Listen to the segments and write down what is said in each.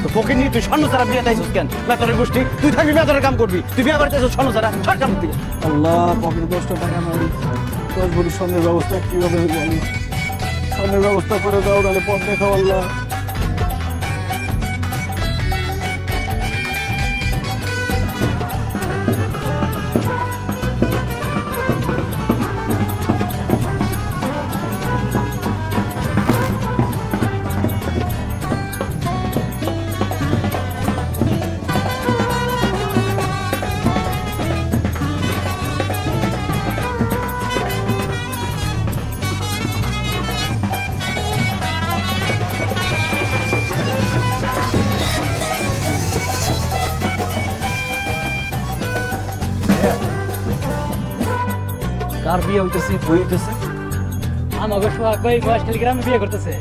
তো ফকির নিয়ে তুই স্বর্ণ ছাড়া বিয়ে চাইছিস কেন? বেতনের গোষ্ঠী, তুই থাকবি বেতনের কাম করবি, তুই বিয়ে বাড়িতে স্বর্ণ ছাড়া সর কাম থেকে। আল্লাহ, পকেটে 10টা টাকা নাই, 10 ভরি স্বর্ণের ব্যবস্থা কিভাবে হইল? আমি স্বর্ণের ব্যবস্থা করে দাও, তাহলে পথ দেখাও আল্লাহ। কার বিয়ে হইতেছে, বই হইতেছে? আমাকে সোহাগ ভাই বয়সখালী গ্রামে বিয়ে করতেছে।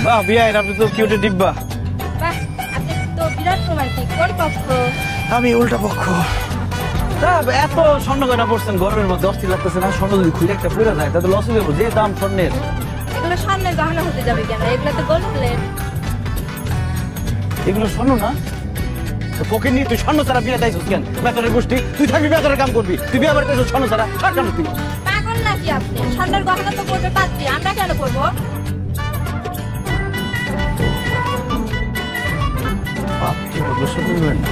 বাহ বিয়াই, আপনি তো কিউটে ডিব্বা। বাহ, আপনি তো বিরাট রোমান্টিক। কোন পক্ষ? আমি উল্টা পক্ষ। এত স্বর্ণ গয়না পড়ছেন, গরমের মধ্যে অস্থির লাগতেছে না? স্বর্ণ যদি খুলে একটা পড়ে যায় তাহলে লস হয়ে যাবো। যে দাম স্বর্ণের, এগুলো সামনে গহনা হতে যাবে কেন? এগুলো তো গোল্ড প্লেট। এগুলো স্বর্ণ না? তো ফকির নিয়ে তুই স্বর্ণ ছাড়া বিয়ে চাইছিস কেন? বেতনের গোষ্ঠী, তুই থাকবি বেতনের কাম করবি, তুই বিয়ে বাড়িতে স্বর্ণ ছাড়া সর কাম তুই। পাগল নাকি আপনি? স্বর্ণের গহনা তো পড়বে পাত্রী, আমরা কেন পড়বো? বাপ কি বললো, শুনবেন না?